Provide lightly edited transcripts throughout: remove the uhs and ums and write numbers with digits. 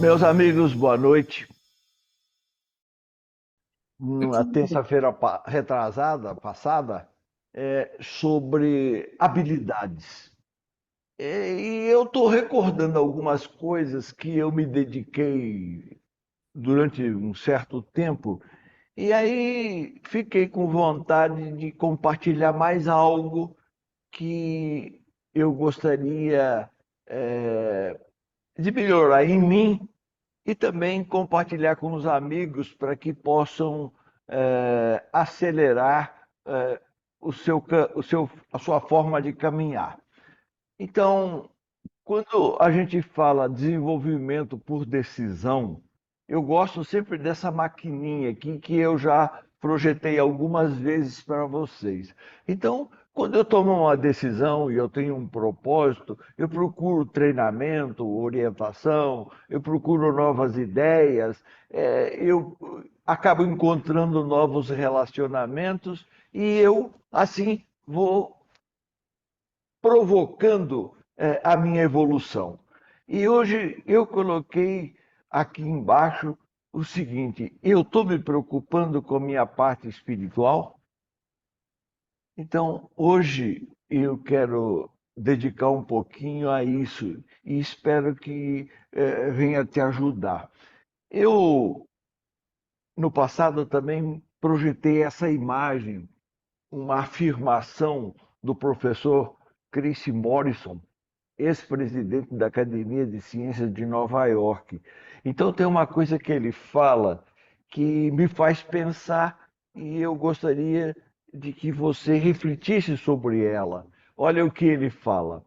Meus amigos, boa noite. Na Sim. terça-feira retrasada, passada, sobre habilidades. E eu estou recordando algumas coisas que eu me dediquei durante um certo tempo, e aí fiquei com vontade de compartilhar mais algo que eu gostaria, eh, de melhorar em mim e também compartilhar com os amigos para que possam acelerar a sua forma de caminhar. Então, quando a gente fala desenvolvimento por decisão, eu gosto sempre dessa maquininha aqui que eu já projetei algumas vezes para vocês. Então, quando eu tomo uma decisão e eu tenho um propósito, eu procuro treinamento, orientação, eu procuro novas ideias, eu acabo encontrando novos relacionamentos e eu, assim, vou provocando a minha evolução. E hoje eu coloquei aqui embaixo o seguinte: eu estou me preocupando com a minha parte espiritual. Então, hoje eu quero dedicar um pouquinho a isso e espero que venha te ajudar. Eu, no passado, também projetei essa imagem, uma afirmação do professor Chris Morrison, ex-presidente da Academia de Ciências de Nova York. Então tem uma coisa que ele fala que me faz pensar e eu gostaria de que você refletisse sobre ela. Olha o que ele fala.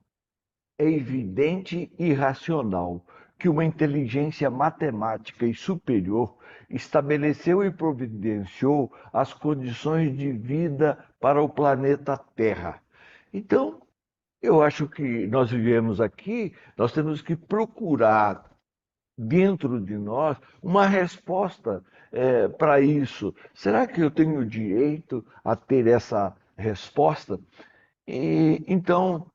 É evidente e racional que uma inteligência matemática e superior estabeleceu e providenciou as condições de vida para o planeta Terra. Então, eu acho que nós vivemos aqui, nós temos que procurar dentro de nós uma resposta para isso. Será que eu tenho direito a ter essa resposta? E então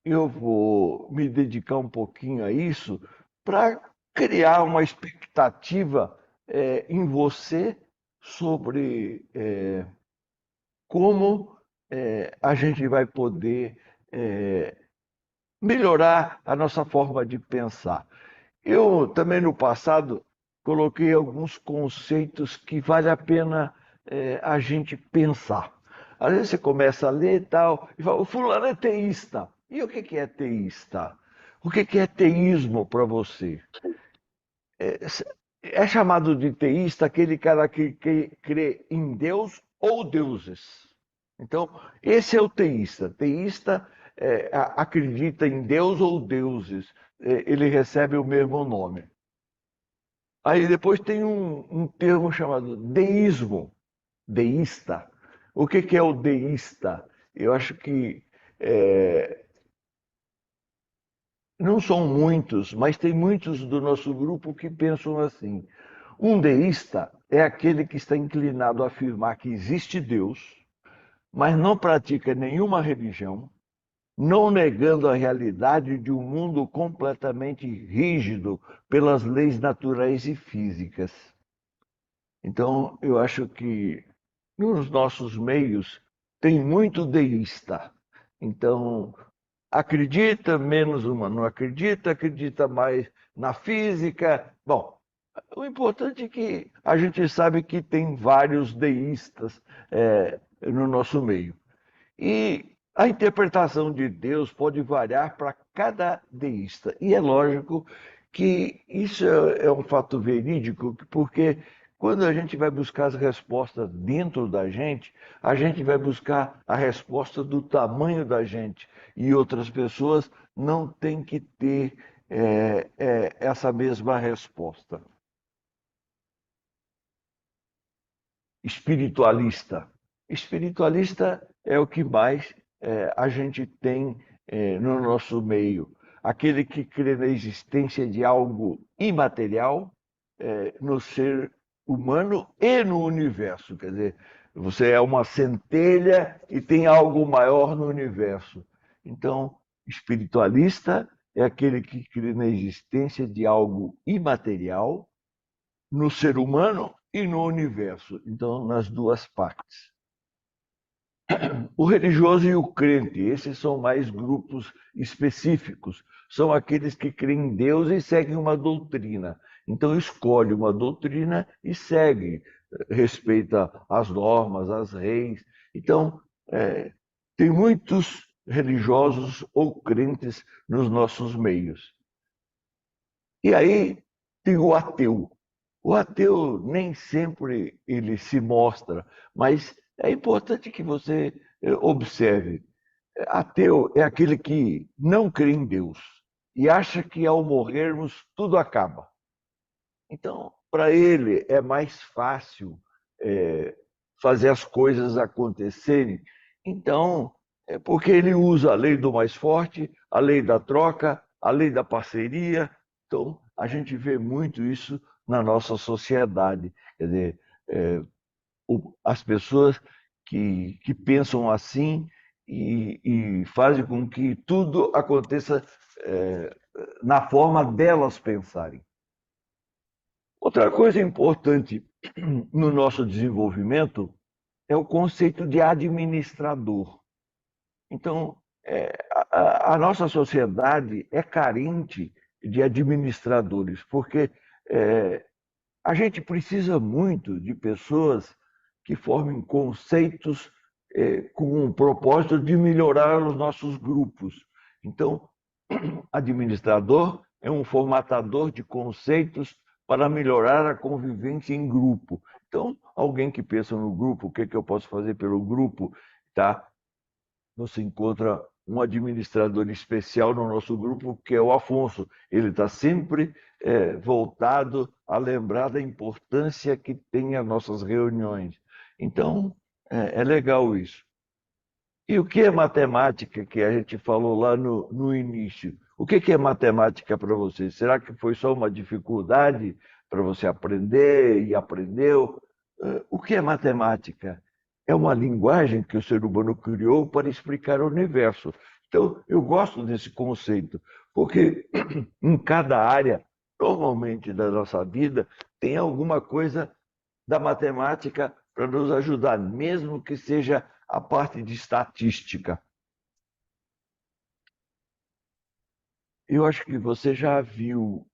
eu vou me dedicar um pouquinho a isso para criar uma expectativa em você sobre como a gente vai poder melhorar a nossa forma de pensar. Eu também no passado coloquei alguns conceitos que vale a pena a gente pensar. Às vezes você começa a ler e tal, e fala, o fulano é teísta. E o que é teísta? O que é teísmo para você? É, é chamado de teísta aquele cara que crê em Deus ou deuses. Então, esse é o teísta. Teísta acredita em Deus ou deuses. Ele recebe o mesmo nome. Aí depois tem um termo chamado deísmo, deísta. O que é o deísta? Eu acho que é, não são muitos, mas tem muitos do nosso grupo que pensam assim. Um deísta é aquele que está inclinado a afirmar que existe Deus, mas não pratica nenhuma religião, não negando a realidade de um mundo completamente rígido pelas leis naturais e físicas. Então, eu acho que nos nossos meios tem muito deísta. Então, acredita menos uma, não acredita, acredita mais na física. Bom, o importante é que a gente sabe que tem vários deístas no nosso meio. E a interpretação de Deus pode variar para cada deísta. E é lógico que isso é um fato verídico, porque quando a gente vai buscar as respostas dentro da gente, a gente vai buscar a resposta do tamanho da gente. E outras pessoas não têm que ter essa mesma resposta. Espiritualista. Espiritualista é o que mais a gente tem no nosso meio. Aquele que crê na existência de algo imaterial no ser humano e no universo. Quer dizer, você é uma centelha e tem algo maior no universo. Então, espiritualista é aquele que crê na existência de algo imaterial no ser humano e no universo. Então, nas duas partes. O religioso e o crente, esses são mais grupos específicos, são aqueles que creem em Deus e seguem uma doutrina. Então, escolhe uma doutrina e segue, respeita as normas, as leis. Então, tem muitos religiosos ou crentes nos nossos meios. E aí tem o ateu. O ateu nem sempre ele se mostra, mas é importante que você observe. Ateu é aquele que não crê em Deus e acha que ao morrermos tudo acaba. Então, para ele é mais fácil é, fazer as coisas acontecerem. Então, é porque ele usa a lei do mais forte, a lei da troca, a lei da parceria. Então, a gente vê muito isso na nossa sociedade. Quer dizer, é, as pessoas que pensam assim e fazem com que tudo aconteça na forma delas pensarem. Outra coisa importante no nosso desenvolvimento é o conceito de administrador. Então, a nossa sociedade é carente de administradores, porque a gente precisa muito de pessoas que formem conceitos com o propósito de melhorar os nossos grupos. Então, administrador é um formatador de conceitos para melhorar a convivência em grupo. Então, alguém que pensa no grupo, o que, é que eu posso fazer pelo grupo, tá? Você encontra um administrador especial no nosso grupo, que é o Afonso. Ele está sempre voltado a lembrar da importância que tem as nossas reuniões. Então, é legal isso. E o que é matemática, que a gente falou lá no início? O que é matemática para você? Será que foi só uma dificuldade para você aprender e aprendeu? O que é matemática? É uma linguagem que o ser humano criou para explicar o universo. Então, eu gosto desse conceito, porque em cada área, normalmente da nossa vida, tem alguma coisa da matemática para nos ajudar, mesmo que seja a parte de estatística. Eu acho que você já viu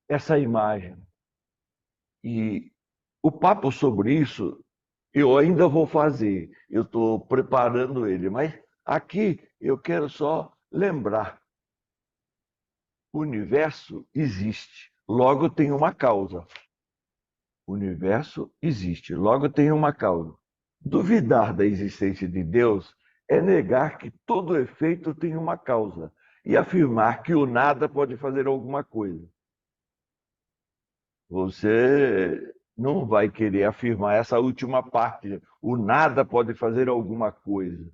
essa imagem. E o papo sobre isso eu ainda vou fazer. Eu estou preparando ele, mas aqui eu quero só lembrar: o universo existe, logo tem uma causa. O universo existe, logo tem uma causa. Duvidar da existência de Deus é negar que todo efeito tem uma causa e afirmar que o nada pode fazer alguma coisa. Você não vai querer afirmar essa última parte, o nada pode fazer alguma coisa.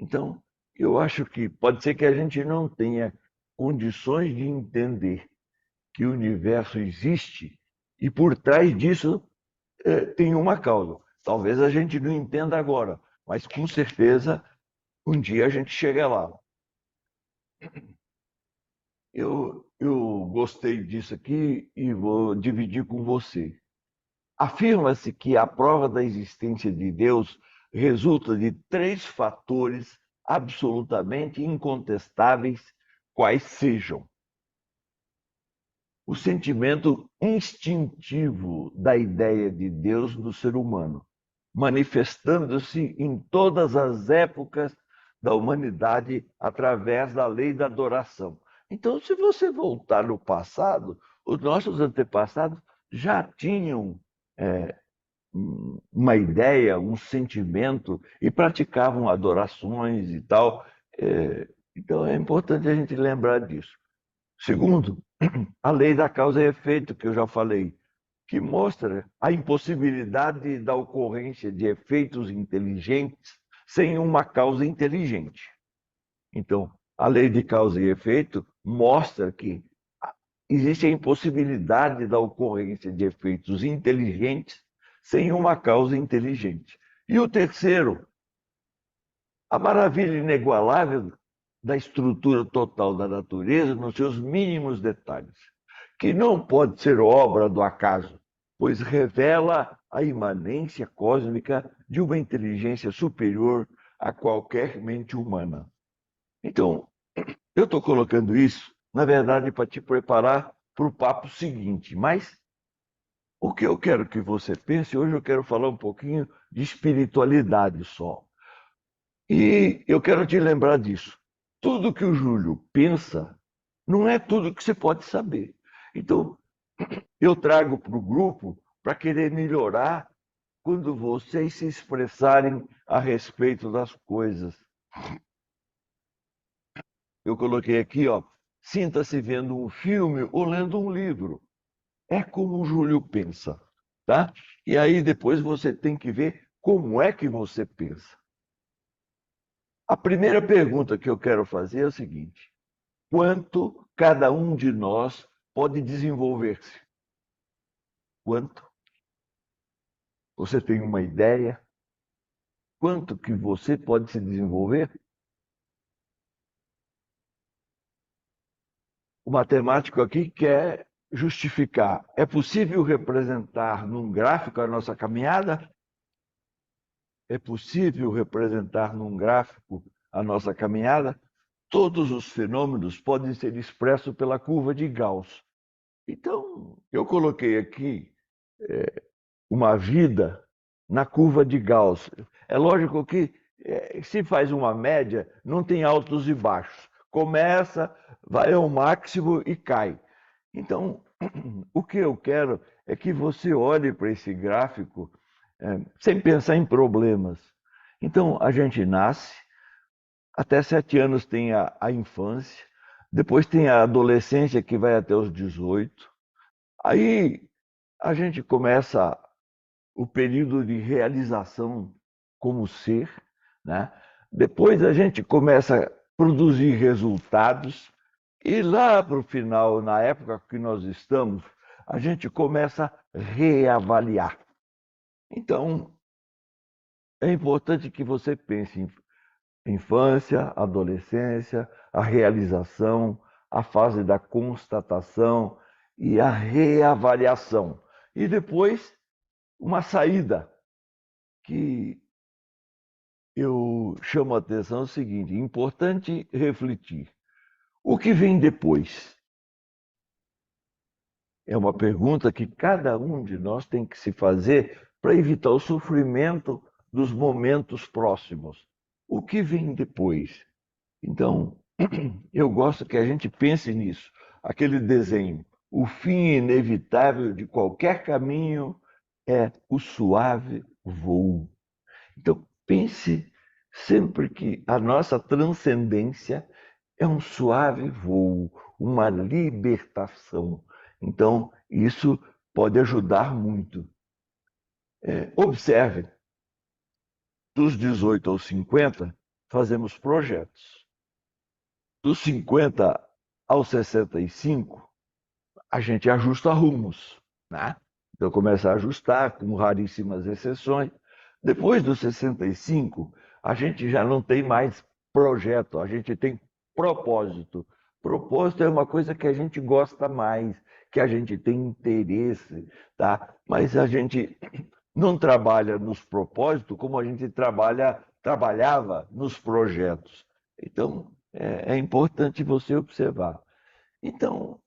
Então, eu acho que pode ser que a gente não tenha condições de entender que o universo existe e por trás disso tem uma causa. Talvez a gente não entenda agora, mas com certeza um dia a gente chega lá. Eu gostei disso aqui e vou dividir com você. Afirma-se que a prova da existência de Deus resulta de três fatores absolutamente incontestáveis, quais sejam: o sentimento instintivo da ideia de Deus no ser humano, manifestando-se em todas as épocas da humanidade através da lei da adoração. Então, se você voltar no passado, os nossos antepassados já tinham é, uma ideia, um sentimento e praticavam adorações e tal. Então, é importante a gente lembrar disso. Segundo, a lei da causa e efeito, que eu já falei, que mostra a impossibilidade da ocorrência de efeitos inteligentes sem uma causa inteligente. Então, a lei de causa e efeito mostra que existe a impossibilidade da ocorrência de efeitos inteligentes sem uma causa inteligente. E o terceiro, a maravilha inigualável da estrutura total da natureza nos seus mínimos detalhes, que não pode ser obra do acaso, pois revela a imanência cósmica de uma inteligência superior a qualquer mente humana. Então, eu estou colocando isso, na verdade, para te preparar para o papo seguinte, mas o que eu quero que você pense, hoje eu quero falar um pouquinho de espiritualidade só. E eu quero te lembrar disso. Tudo que o Júlio pensa não é tudo que você pode saber. Então, eu trago para o grupo para querer melhorar quando vocês se expressarem a respeito das coisas. Eu coloquei aqui, ó, sinta-se vendo um filme ou lendo um livro. É como o Júlio pensa, tá? E aí depois você tem que ver como é que você pensa. A primeira pergunta que eu quero fazer é o seguinte: quanto cada um de nós pode desenvolver-se? Quanto? Você tem uma ideia? Quanto que você pode se desenvolver? O matemático aqui quer justificar. É possível representar num gráfico a nossa caminhada? É possível representar num gráfico a nossa caminhada? Todos os fenômenos podem ser expressos pela curva de Gauss. Então, eu coloquei aqui uma vida na curva de Gauss. É lógico que se faz uma média, não tem altos e baixos. Começa, vai ao máximo e cai. Então, o que eu quero é que você olhe para esse gráfico sem pensar em problemas. Então, a gente nasce, até 7 anos tem a infância, depois tem a adolescência que vai até os 18. Aí a gente começa o período de realização como ser, né? Depois a gente começa a produzir resultados e lá para o final, na época que nós estamos, a gente começa a reavaliar. Então, é importante que você pense em infância, adolescência, a realização, a fase da constatação e a reavaliação. E depois, uma saída, que eu chamo a atenção é o seguinte: importante refletir. O que vem depois? É uma pergunta que cada um de nós tem que se fazer para evitar o sofrimento dos momentos próximos. O que vem depois? Então, eu gosto que a gente pense nisso. Aquele desenho. O fim inevitável de qualquer caminho é o suave voo. Então, pense sempre que a nossa transcendência é um suave voo, uma libertação. Então, isso pode ajudar muito. Observe, dos 18 aos 50, fazemos projetos. Dos 50 aos 65, a gente ajusta rumos, né? Então, começa a ajustar, com raríssimas exceções. Depois dos 65, a gente já não tem mais projeto, a gente tem propósito. Propósito é uma coisa que a gente gosta mais, que a gente tem interesse, tá? Mas a gente não trabalha nos propósitos como a gente trabalhava nos projetos. Então, é importante você observar. Então,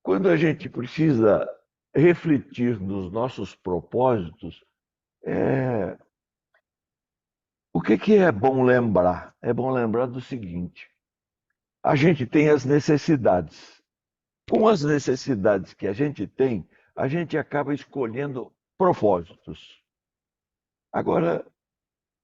quando a gente precisa refletir nos nossos propósitos, o que é bom lembrar? É bom lembrar do seguinte: a gente tem as necessidades. Com as necessidades que a gente acaba escolhendo propósitos. Agora,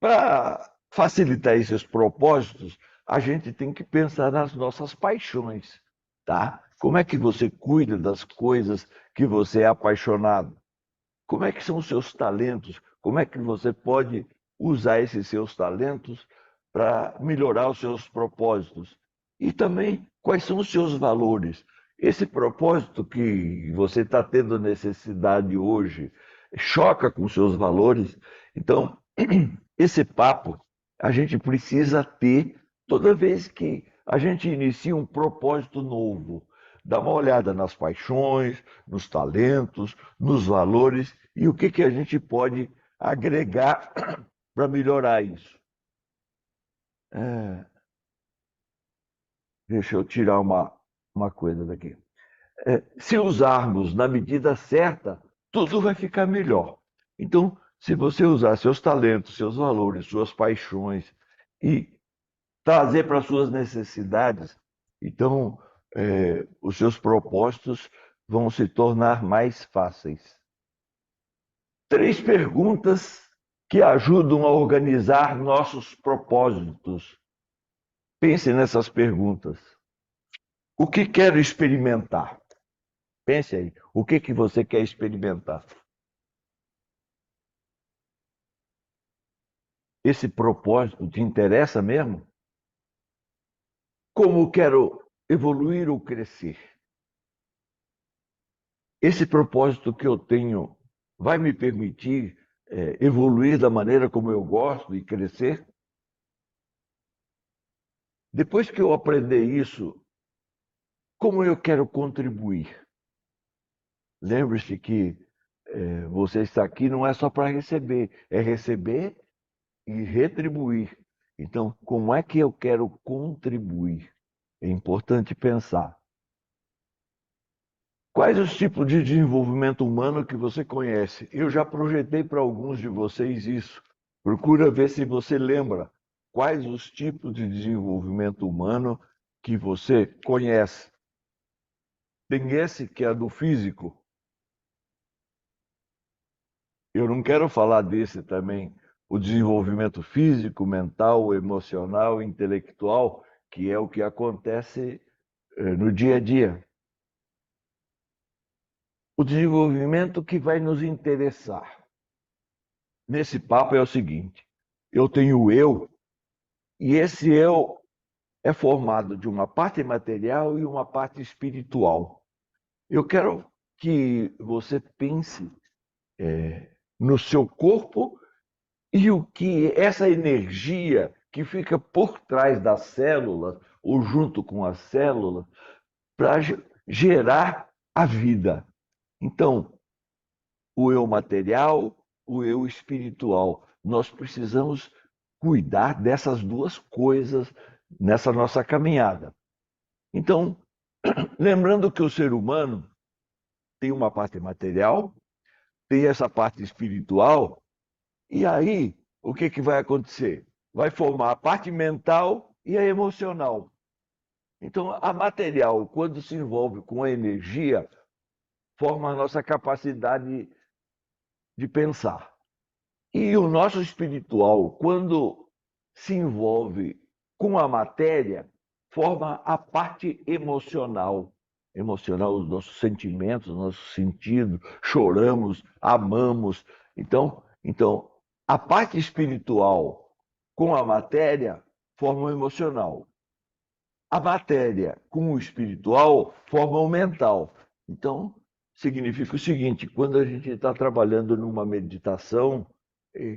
para facilitar esses propósitos, a gente tem que pensar nas nossas paixões, tá? Como é que você cuida das coisas que você é apaixonado? Como é que são os seus talentos? Como é que você pode usar esses seus talentos para melhorar os seus propósitos? E também, quais são os seus valores? Esse propósito que você está tendo necessidade hoje choca com os seus valores? Então, esse papo a gente precisa ter Toda vez que a gente inicia um propósito novo, dá uma olhada nas paixões, nos talentos, nos valores e o que, que a gente pode agregar para melhorar isso. É, deixa eu tirar uma coisa daqui. Se usarmos na medida certa, tudo vai ficar melhor. Então, se você usar seus talentos, seus valores, suas paixões e trazer para suas necessidades, então os seus propósitos vão se tornar mais fáceis. 3 perguntas que ajudam a organizar nossos propósitos. Pense nessas perguntas. O que quero experimentar? Pense aí, o que, que você quer experimentar? Esse propósito te interessa mesmo? Como quero evoluir ou crescer? Esse propósito que eu tenho vai me permitir evoluir da maneira como eu gosto e crescer? Depois que eu aprender isso, como eu quero contribuir? Lembre-se que você está aqui não é só para receber, é receber e retribuir. Então, como é que eu quero contribuir? É importante pensar. Quais os tipos de desenvolvimento humano que você conhece? Eu já projetei para alguns de vocês isso. Procura ver se você lembra quais os tipos de desenvolvimento humano que você conhece. Tem esse que é do físico. Eu não quero falar desse também. O desenvolvimento físico, mental, emocional, intelectual, que é o que acontece no dia a dia. O desenvolvimento que vai nos interessar nesse papo é o seguinte: eu tenho o eu, e esse eu é formado de uma parte material e uma parte espiritual. Eu quero que você pense no seu corpo e o que essa energia que fica por trás das células, ou junto com as células, para gerar a vida. Então, o eu material, o eu espiritual. Nós precisamos cuidar dessas duas coisas nessa nossa caminhada. Então, lembrando que o ser humano tem uma parte material, tem essa parte espiritual, e aí o que, que vai acontecer? Vai formar a parte mental e a emocional. Então, a material, quando se envolve com a energia, forma a nossa capacidade de pensar. E o nosso espiritual, quando se envolve com a matéria, forma a parte emocional. Emocional, os nossos sentimentos, os nossos sentidos, choramos, amamos. Então, a parte espiritual com a matéria forma o emocional. A matéria com o espiritual forma o mental. Então, significa o seguinte: quando a gente está trabalhando numa meditação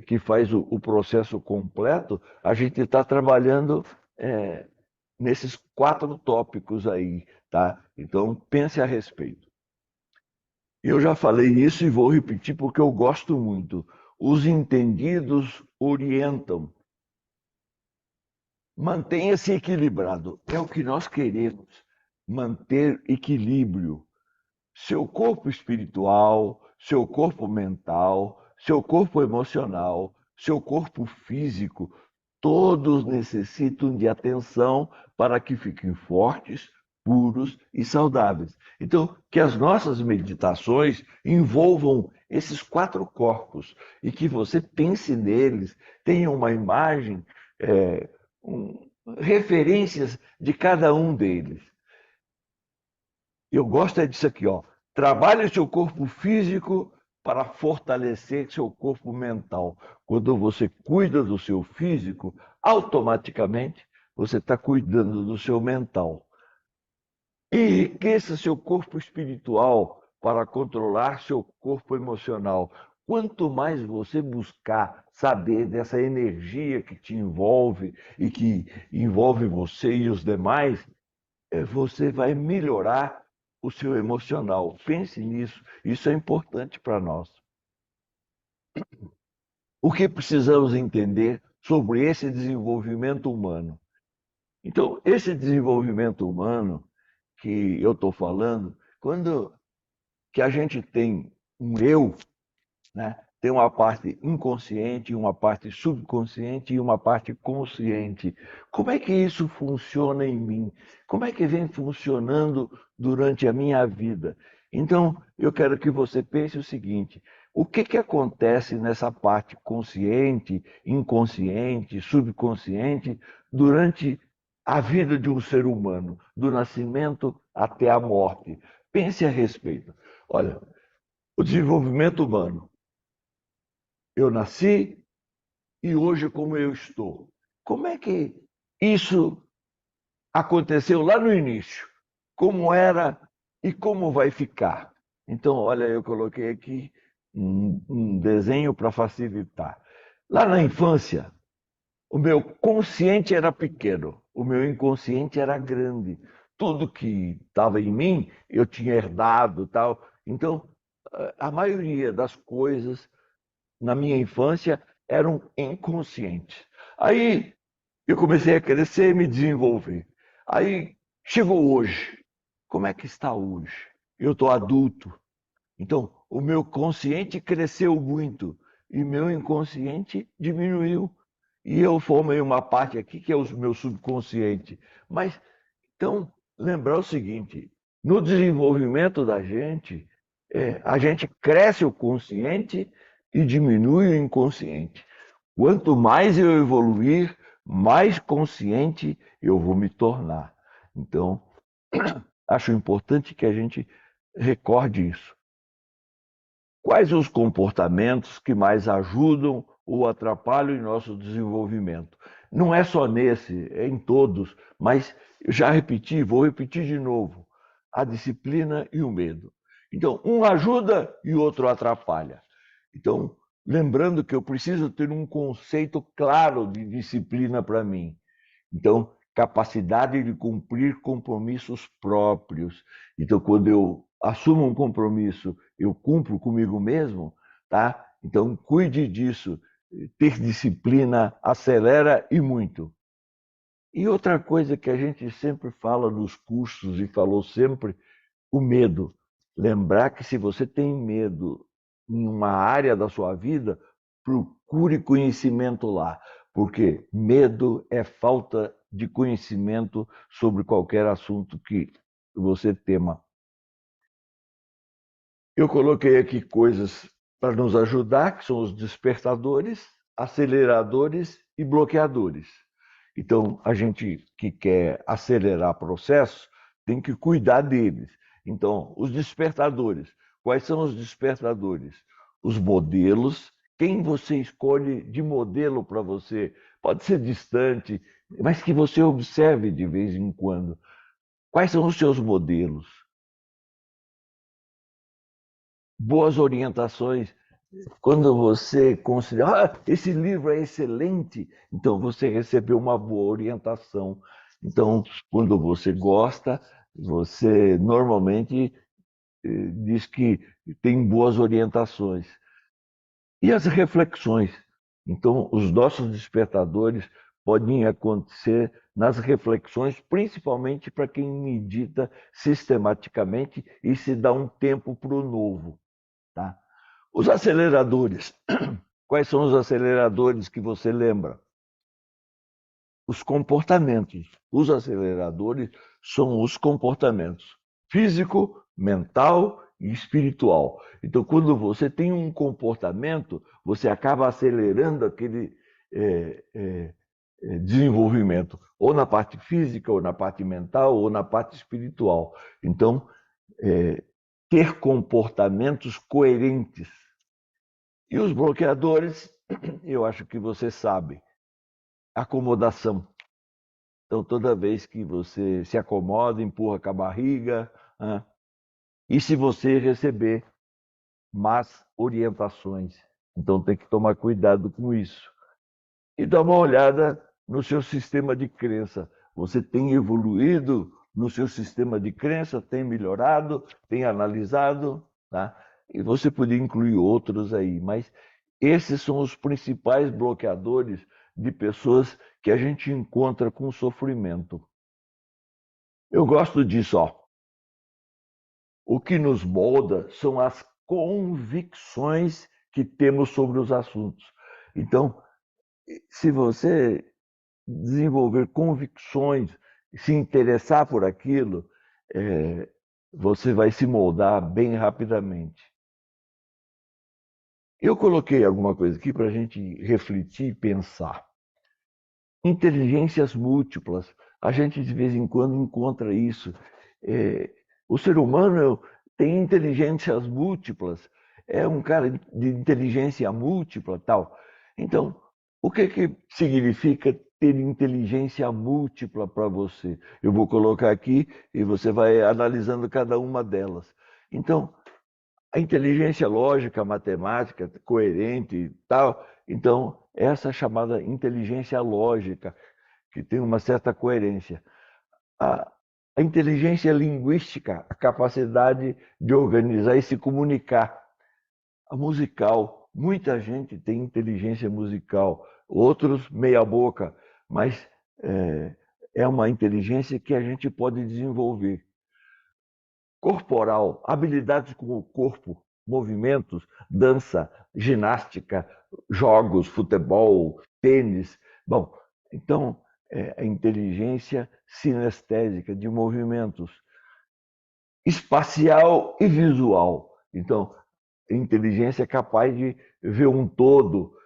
que faz o processo completo, a gente está trabalhando nesses 4 tópicos aí, tá? Então, pense a respeito. Eu já falei isso e vou repetir porque eu gosto muito. Os entendidos orientam. Mantenha-se equilibrado. É o que nós queremos. Manter equilíbrio. Seu corpo espiritual, seu corpo mental, seu corpo emocional, seu corpo físico, todos necessitam de atenção para que fiquem fortes, puros e saudáveis. Então, que as nossas meditações envolvam esses 4 corpos e que você pense neles, tenha uma imagem, é, referências de cada um deles. Eu gosto disso aqui, ó. Trabalhe seu corpo físico para fortalecer seu corpo mental. Quando você cuida do seu físico, automaticamente você está cuidando do seu mental. Enriqueça seu corpo espiritual para controlar seu corpo emocional. quanto mais você buscar saber dessa energia que te envolve e que envolve você e os demais, você vai melhorar o seu emocional. Pense nisso, isso é importante para nós. O que precisamos entender sobre esse desenvolvimento humano? Então, esse desenvolvimento humano que eu estou falando, quando que a gente tem um eu, né? Tem uma parte inconsciente, uma parte subconsciente e uma parte consciente. Como é que isso funciona em mim? Como é que vem funcionando durante a minha vida? Então, eu quero que você pense o seguinte: o que que acontece nessa parte consciente, inconsciente, subconsciente durante a vida de um ser humano, do nascimento até a morte? Pense a respeito. Olha, o desenvolvimento humano. Eu nasci e hoje como eu estou. Como é que isso aconteceu lá no início? Como era e como vai ficar? Então, olha, eu coloquei aqui um desenho para facilitar. Lá na infância, o meu consciente era pequeno, o meu inconsciente era grande. Tudo que estava em mim, eu tinha herdado, tal. Então, a maioria das coisas na minha infância eram inconscientes. Aí eu comecei a crescer e me desenvolver. Aí chegou hoje. Como é que está hoje? Eu estou adulto. Então, o meu consciente cresceu muito e meu inconsciente diminuiu. E eu formei uma parte aqui que é o meu subconsciente. Mas, então, lembrar o seguinte: no desenvolvimento da gente, a gente cresce o consciente e diminui o inconsciente. Quanto mais eu evoluir, mais consciente eu vou me tornar. Então, acho importante que a gente recorde isso. Quais os comportamentos que mais ajudam ou atrapalham em nosso desenvolvimento? Não é só nesse, é em todos, mas eu já repeti, vou repetir de novo: a disciplina e o medo. Então, um ajuda e o outro atrapalha. Então, lembrando que eu preciso ter um conceito claro de disciplina para mim. Então, capacidade de cumprir compromissos próprios. Então, quando eu assumo um compromisso, eu cumpro comigo mesmo, tá? Então, cuide disso. Ter disciplina acelera e muito. E outra coisa que a gente sempre fala nos cursos e falou sempre, o medo. Lembrar que se você tem medo em uma área da sua vida, procure conhecimento lá, porque medo é falta de conhecimento sobre qualquer assunto que você tema. Eu coloquei aqui coisas para nos ajudar, que são os despertadores, aceleradores e bloqueadores. Então, a gente que quer acelerar processos tem que cuidar deles. Então, os despertadores. Quais são os despertadores? Os modelos. Quem você escolhe de modelo para você? Pode ser distante, mas que você observe de vez em quando. Quais são os seus modelos? Boas orientações. Quando você considera, esse livro é excelente, então você recebeu uma boa orientação. Então, quando você gosta, você normalmente diz que tem boas orientações. E as reflexões? Então, os nossos despertadores podem acontecer nas reflexões, principalmente para quem medita sistematicamente e se dá um tempo para o novo, tá? Os aceleradores. Quais são os aceleradores que você lembra? Os comportamentos. Os aceleradores são os comportamentos físico, mental e espiritual. Então, quando você tem um comportamento, você acaba acelerando aquele desenvolvimento, ou na parte física, ou na parte mental, ou na parte espiritual. Então, ter comportamentos coerentes. E os bloqueadores, eu acho que você sabe, acomodação. Então, toda vez que você se acomoda, empurra com a barriga, e se você receber más orientações. Então tem que tomar cuidado com isso. E dar uma olhada no seu sistema de crença. Você tem evoluído no seu sistema de crença, tem melhorado, tem analisado, tá? E você podia incluir outros aí, mas esses são os principais bloqueadores de pessoas que a gente encontra com sofrimento. Eu gosto disso, ó. O que nos molda são as convicções que temos sobre os assuntos. Então, se você desenvolver convicções, se interessar por aquilo, você vai se moldar bem rapidamente. Eu coloquei alguma coisa aqui para a gente refletir e pensar. Inteligências múltiplas. A gente de vez em quando encontra isso. O ser humano tem inteligências múltiplas, é um cara de inteligência múltipla, tal. Então, o que significa ter inteligência múltipla para você? Eu vou colocar aqui e você vai analisando cada uma delas. Então, a inteligência lógica, matemática, coerente e tal. Então, essa chamada inteligência lógica, que tem uma certa coerência. A, a inteligência linguística, a capacidade de organizar e se comunicar. A musical, muita gente tem inteligência musical, outros meia boca, mas é uma inteligência que a gente pode desenvolver. Corporal, habilidades com o corpo, movimentos, dança, ginástica, jogos, futebol, tênis. Bom, então, a inteligência sinestésica de movimentos, espacial e visual. Então, a inteligência é capaz de ver um todo,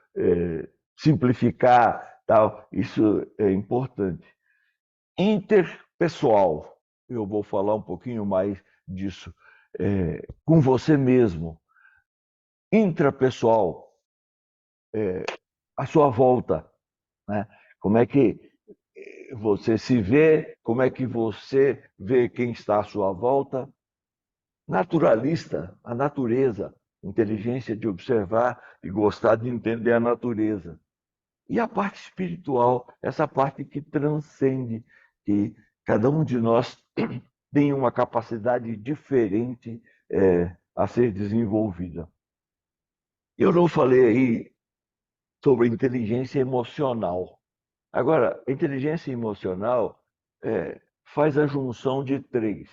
simplificar, tal. Isso é importante. Interpessoal, eu vou falar um pouquinho mais disso, com você mesmo. Intrapessoal, a sua volta, né? Como é que você se vê, como é que você vê quem está à sua volta. Naturalista, a natureza, inteligência de observar e gostar de entender a natureza. E a parte espiritual, essa parte que transcende, que cada um de nós tem uma capacidade diferente a ser desenvolvida. Eu não falei aí sobre inteligência emocional. Agora, a inteligência emocional faz a junção de três,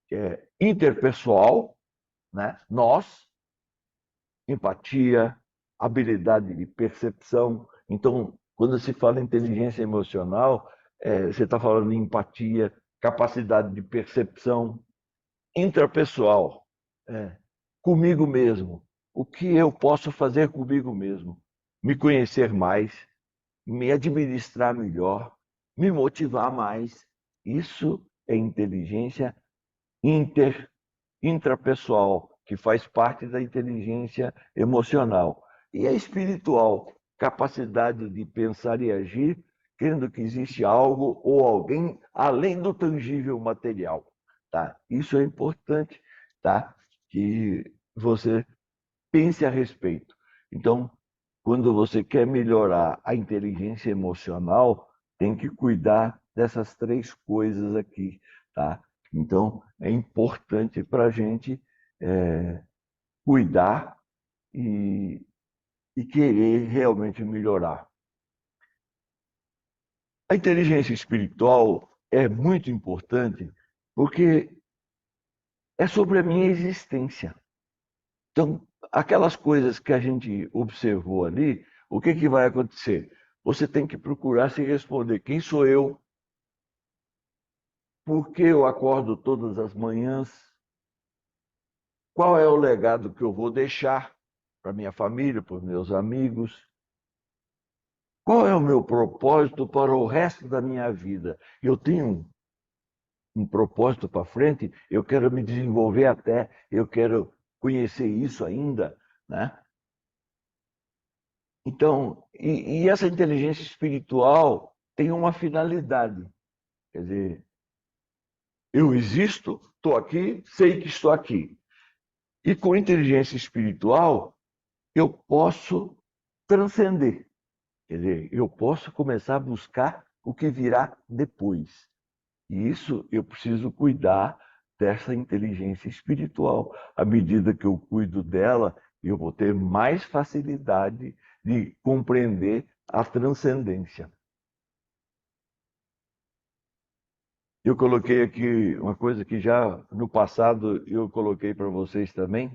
que é interpessoal, né? Nós, empatia, habilidade de percepção. Então, quando se fala em inteligência emocional, você está falando em empatia, capacidade de percepção, intrapessoal, comigo mesmo. O que eu posso fazer comigo mesmo? Me conhecer mais, me administrar melhor, me motivar mais. Isso é inteligência intrapessoal, que faz parte da inteligência emocional. E a espiritual, capacidade de pensar e agir, crendo que existe algo ou alguém além do tangível material. Tá? Isso é importante, tá? Que você pense a respeito. Então, quando você quer melhorar a inteligência emocional, tem que cuidar dessas três coisas aqui, tá? Então, é importante para a gente cuidar e querer realmente melhorar. A inteligência espiritual é muito importante porque é sobre a minha existência. Então, aquelas coisas que a gente observou ali, o que vai acontecer? Você tem que procurar se responder: quem sou eu? Por que eu acordo todas as manhãs? Qual é o legado que eu vou deixar para minha família, para os meus amigos? Qual é o meu propósito para o resto da minha vida? Eu tenho um propósito para frente, eu quero me desenvolver até, eu quero conhecer isso ainda, né? Então, e essa inteligência espiritual tem uma finalidade. Quer dizer, eu existo, estou aqui, sei que estou aqui. E com inteligência espiritual, eu posso transcender. Quer dizer, eu posso começar a buscar o que virá depois. E isso eu preciso cuidar dessa inteligência espiritual. À medida que eu cuido dela, eu vou ter mais facilidade de compreender a transcendência. Eu coloquei aqui uma coisa que já no passado eu coloquei para vocês também,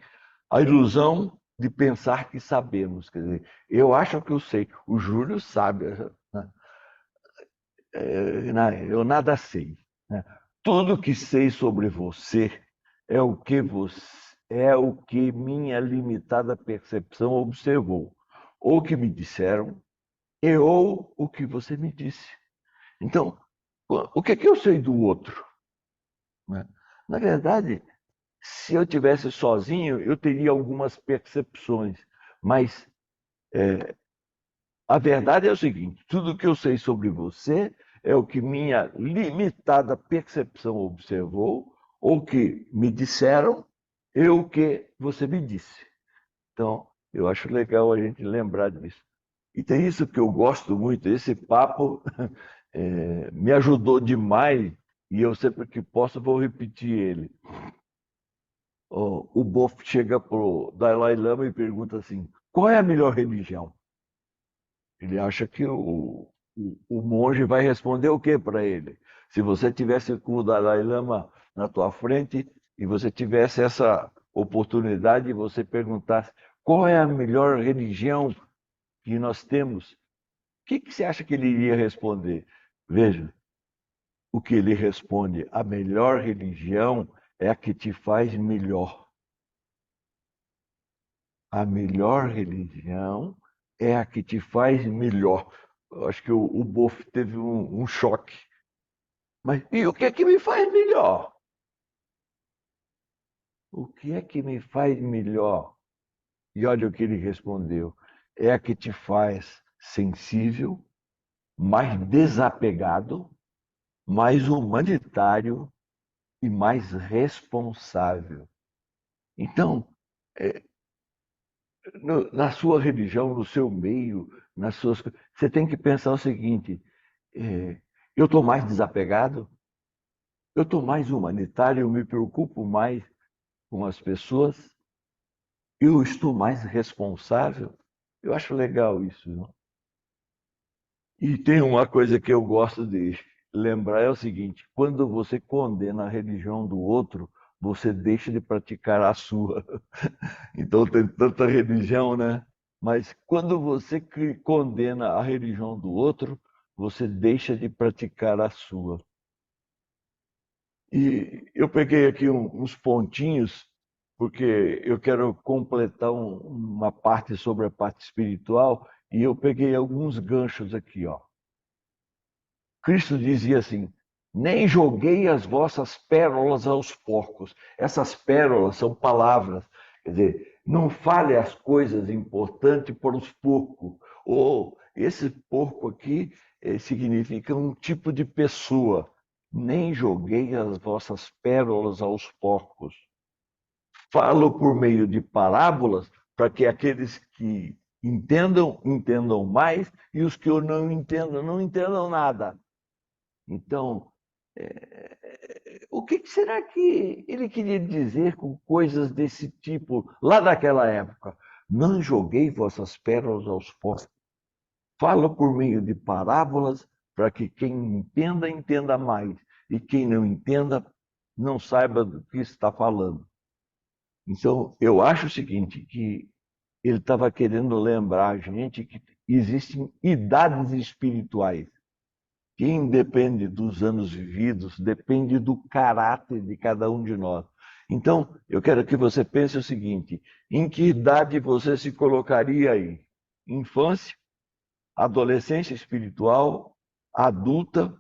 a ilusão de pensar que sabemos. Quer dizer, eu acho que eu sei, o Júlio sabe, né? Eu nada sei, né? Tudo que sei sobre você é o que minha limitada percepção observou, ou que me disseram, ou o que você me disse. Então, o que é que eu sei do outro, né? Na verdade, se eu tivesse sozinho, eu teria algumas percepções, mas a verdade é o seguinte: tudo que eu sei sobre você é o que minha limitada percepção observou, ou que me disseram, e o que você me disse. Então, eu acho legal a gente lembrar disso. E tem isso que eu gosto muito, esse papo me ajudou demais, e eu sempre que posso vou repetir ele. O Boff chega para o Dalai Lama e pergunta assim: qual é a melhor religião? Ele acha que o monge vai responder o que para ele? Se você tivesse com o Dalai Lama na tua frente e você tivesse essa oportunidade e você perguntasse qual é a melhor religião que nós temos, o que você acha que ele iria responder? Veja, o que ele responde: a melhor religião é a que te faz melhor. A melhor religião é a que te faz melhor. Eu acho que o Boff teve um choque. Mas e o que é que me faz melhor? O que é que me faz melhor? E olha o que ele respondeu: é a que te faz sensível, mais desapegado, mais humanitário e mais responsável. Então, na sua religião, no seu meio, nas suas, você tem que pensar o seguinte: eu estou mais desapegado, eu estou mais humanitário, eu me preocupo mais com as pessoas, eu estou mais responsável. Eu acho legal isso, não? E tem uma coisa que eu gosto de lembrar é o seguinte: quando você condena a religião do outro, você deixa de praticar a sua. Então tem tanta religião, né? Mas quando você condena a religião do outro, você deixa de praticar a sua. E eu peguei aqui uns pontinhos, porque eu quero completar uma parte sobre a parte espiritual, e eu peguei alguns ganchos aqui, ó. Cristo dizia assim: nem joguei as vossas pérolas aos porcos. Essas pérolas são palavras. Quer dizer, não fale as coisas importantes para os porcos. Ou esse porco aqui significa um tipo de pessoa. Nem joguei as vossas pérolas aos porcos. Falo por meio de parábolas para que aqueles que entendam, entendam mais, e os que não entendam, não entendam nada. Então, o que será que ele queria dizer com coisas desse tipo lá naquela época? Não joguei vossas pérolas aos porcos. Fala por meio de parábolas para que quem entenda, entenda mais. E quem não entenda, não saiba do que está falando. Então, eu acho o seguinte, que ele estava querendo lembrar a gente que existem idades espirituais. Quem depende dos anos vividos depende do caráter de cada um de nós. Então, eu quero que você pense o seguinte: em que idade você se colocaria aí? Infância, adolescência espiritual, adulta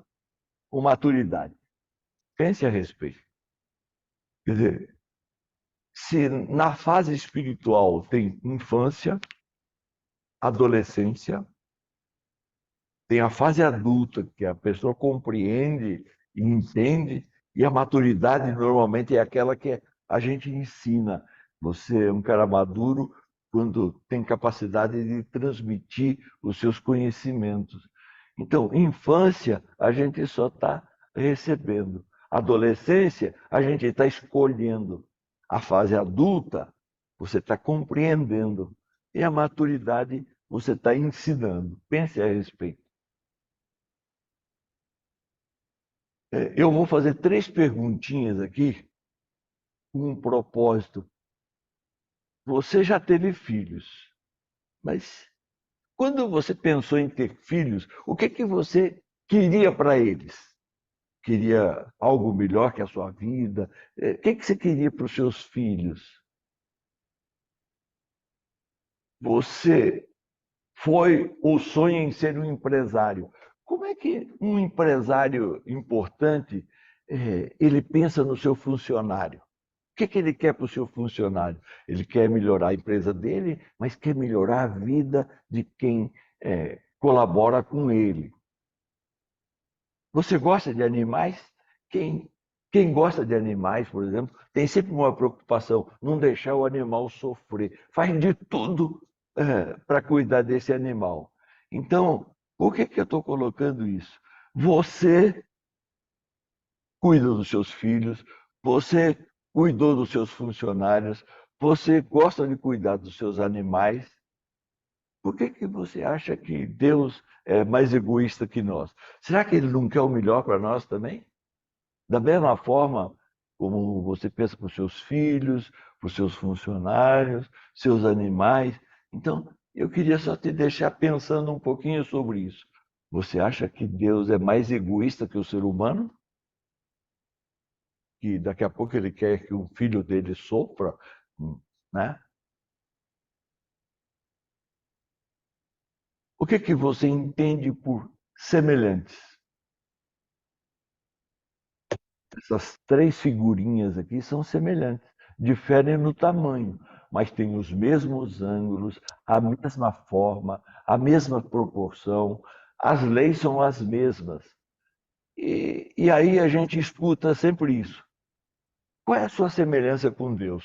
ou maturidade? Pense a respeito. Quer dizer, se na fase espiritual tem infância, adolescência, tem a fase adulta, que a pessoa compreende e entende, e a maturidade normalmente é aquela que a gente ensina. Você é um cara maduro quando tem capacidade de transmitir os seus conhecimentos. Então, infância, a gente só está recebendo. Adolescência, a gente está escolhendo. A fase adulta, você está compreendendo. E a maturidade, você está ensinando. Pense a respeito. Eu vou fazer 3 perguntinhas aqui com um propósito. Você já teve filhos, mas quando você pensou em ter filhos, o que que você queria para eles? Queria algo melhor que a sua vida? O que que você queria para os seus filhos? Você foi o sonho em ser um empresário. Como é que um empresário importante ele pensa no seu funcionário? O que que ele quer para o seu funcionário? Ele quer melhorar a empresa dele, mas quer melhorar a vida de quem colabora com ele. Você gosta de animais? Quem, quem gosta de animais, por exemplo, tem sempre uma preocupação, não deixar o animal sofrer. Faz de tudo para cuidar desse animal. Então, por que eu estou colocando isso? Você cuida dos seus filhos, você cuidou dos seus funcionários, você gosta de cuidar dos seus animais. Por que você acha que Deus é mais egoísta que nós? Será que Ele não quer o melhor para nós também? Da mesma forma como você pensa para os seus filhos, para os seus funcionários, seus animais. Então, eu queria só te deixar pensando um pouquinho sobre isso. Você acha que Deus é mais egoísta que o ser humano? Que daqui a pouco ele quer que o filho dele sofra, né? O que que você entende por semelhantes? Essas 3 figurinhas aqui são semelhantes, diferem no tamanho, mas têm os mesmos ângulos, a mesma forma, a mesma proporção, as leis são as mesmas. E aí a gente escuta sempre isso. Qual é a sua semelhança com Deus?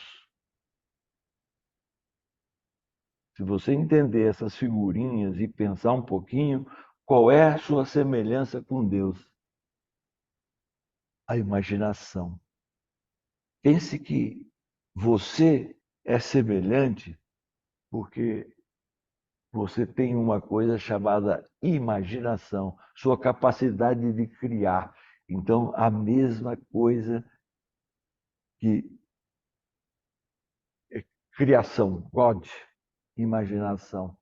Se você entender essas figurinhas e pensar um pouquinho, qual é a sua semelhança com Deus? A imaginação. Pense que você é semelhante porque você tem uma coisa chamada imaginação, sua capacidade de criar. Então, a mesma coisa que criação, God, imaginação.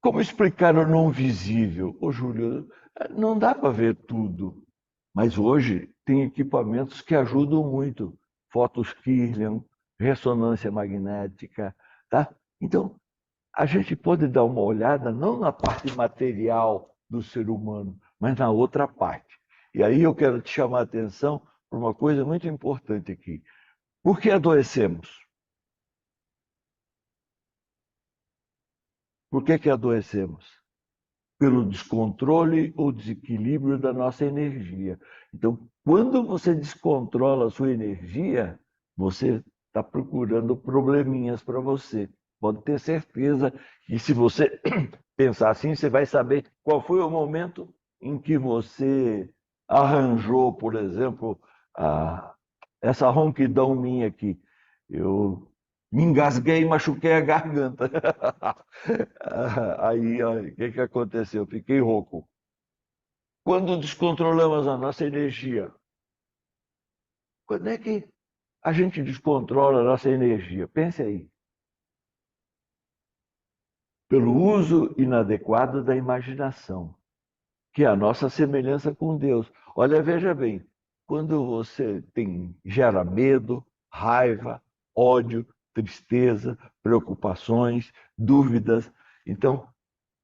Como explicar o não visível? Ô, Júlio, não dá para ver tudo, mas hoje tem equipamentos que ajudam muito. Fotos Kirlian, ressonância magnética, tá? Então, a gente pode dar uma olhada não na parte material do ser humano, mas na outra parte. E aí eu quero te chamar a atenção para uma coisa muito importante aqui. Por que adoecemos? Por que adoecemos? Pelo descontrole ou desequilíbrio da nossa energia. Então, quando você descontrola a sua energia, você está procurando probleminhas para você. Pode ter certeza que se você pensar assim, você vai saber qual foi o momento em que você arranjou, por exemplo, essa ronquidão minha aqui. Eu me engasguei e machuquei a garganta. Aí, o que que aconteceu? Fiquei rouco. Quando descontrolamos a nossa energia, quando é que a gente descontrola a nossa energia? Pense aí. Pelo uso inadequado da imaginação, que é a nossa semelhança com Deus. Olha, veja bem, quando você gera medo, raiva, ódio, tristeza, preocupações, dúvidas, então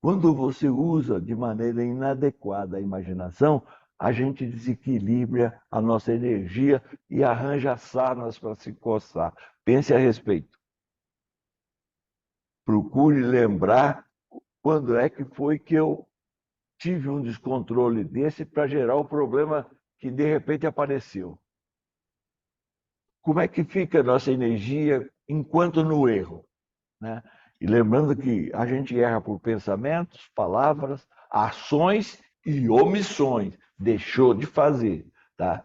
quando você usa de maneira inadequada a imaginação, a gente desequilibra a nossa energia e arranja sarnas para se coçar. Pense a respeito. Procure lembrar quando é que foi que eu tive um descontrole desse para gerar o problema que de repente apareceu. Como é que fica a nossa energia enquanto no erro, né? E lembrando que a gente erra por pensamentos, palavras, ações e omissões. Deixou de fazer, tá?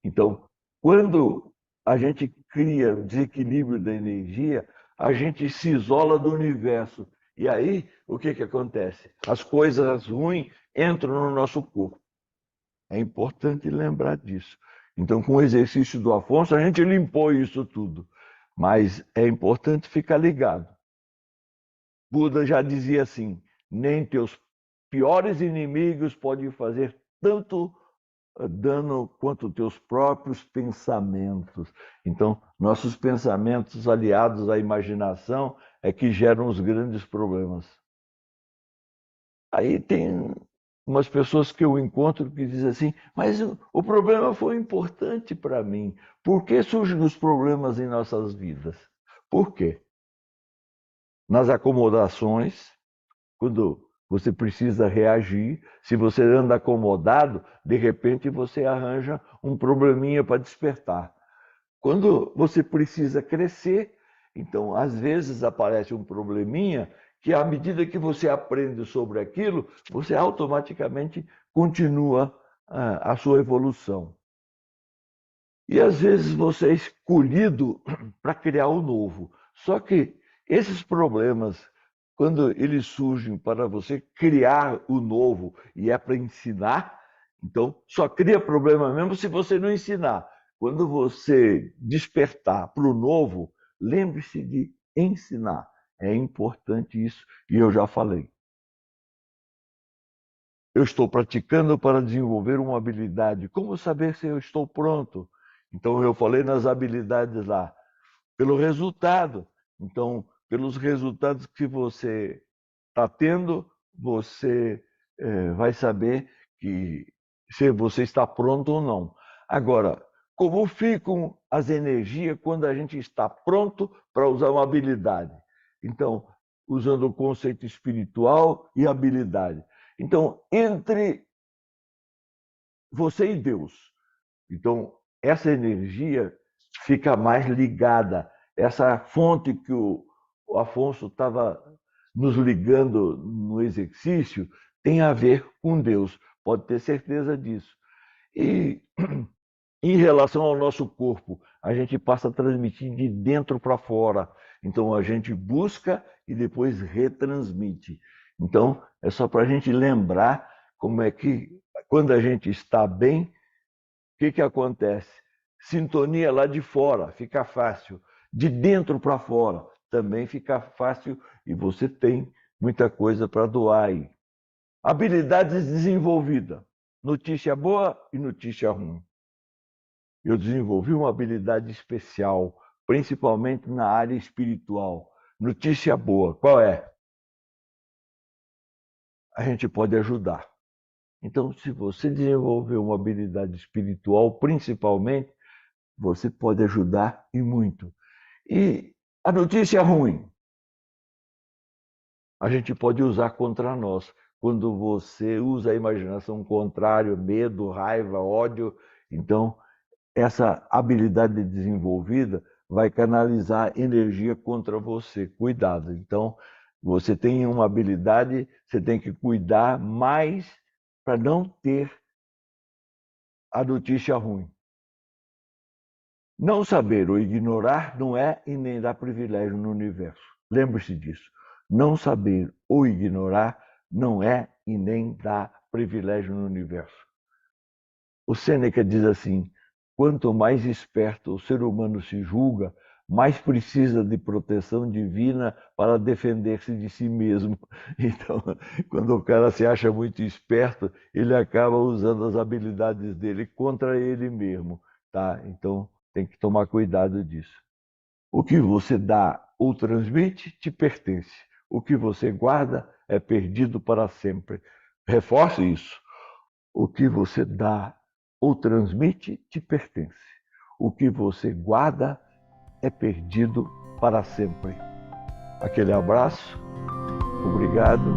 Então, quando a gente cria o desequilíbrio da energia, a gente se isola do universo. E aí, o que acontece? As coisas ruins entram no nosso corpo. É importante lembrar disso. Então, com o exercício do Afonso, a gente limpou isso tudo. Mas é importante ficar ligado. Buda já dizia assim: nem teus piores inimigos podem fazer tanto dano quanto teus próprios pensamentos. Então, nossos pensamentos aliados à imaginação é que geram os grandes problemas. Aí tem umas pessoas que eu encontro que dizem assim, mas o problema foi importante para mim. Por que surgem os problemas em nossas vidas? Por quê? Nas acomodações, quando você precisa reagir, se você anda acomodado, de repente você arranja um probleminha para despertar. Quando você precisa crescer, então às vezes aparece um probleminha que à medida que você aprende sobre aquilo, você automaticamente continua a sua evolução. E às vezes você é escolhido para criar o novo. Só que esses problemas, quando eles surgem para você criar o novo e é para ensinar, então só cria problema mesmo se você não ensinar. Quando você despertar para o novo, lembre-se de ensinar. É importante isso e eu já falei. Eu estou praticando para desenvolver uma habilidade. Como saber se eu estou pronto? Então, eu falei nas habilidades lá. Pelo resultado. Então, pelos resultados que você está tendo, você vai saber que se você está pronto ou não. Agora, como ficam as energias quando a gente está pronto para usar uma habilidade? Então, usando o conceito espiritual e habilidade. Então, entre você e Deus. Então, essa energia fica mais ligada. Essa fonte que o Afonso estava nos ligando no exercício tem a ver com Deus. Pode ter certeza disso. E em relação ao nosso corpo, a gente passa a transmitir de dentro para fora. Então, a gente busca e depois retransmite. Então, é só para a gente lembrar como é que, quando a gente está bem, o que acontece? Sintonia lá de fora, fica fácil. De dentro para fora, também fica fácil e você tem muita coisa para doar aí. Habilidades desenvolvidas. Notícia boa e notícia ruim. Eu desenvolvi uma habilidade especial, principalmente na área espiritual. Notícia boa, qual é? A gente pode ajudar. Então, se você desenvolver uma habilidade espiritual, principalmente, você pode ajudar e muito. E a notícia ruim, a gente pode usar contra nós. Quando você usa a imaginação contrária, medo, raiva, ódio, então essa habilidade desenvolvida vai canalizar energia contra você. Cuidado. Então, você tem uma habilidade, você tem que cuidar mais para não ter a notícia ruim. Não saber ou ignorar não é e nem dá privilégio no universo. Lembre-se disso. Não saber ou ignorar não é e nem dá privilégio no universo. O Sêneca diz assim: quanto mais esperto o ser humano se julga, mais precisa de proteção divina para defender-se de si mesmo. Então, quando o cara se acha muito esperto, ele acaba usando as habilidades dele contra ele mesmo, tá? Então, tem que tomar cuidado disso. O que você dá ou transmite te pertence. O que você guarda é perdido para sempre. Reforce isso. O que você dá ou transmite te pertence. O que você guarda é perdido para sempre. Aquele abraço. Obrigado.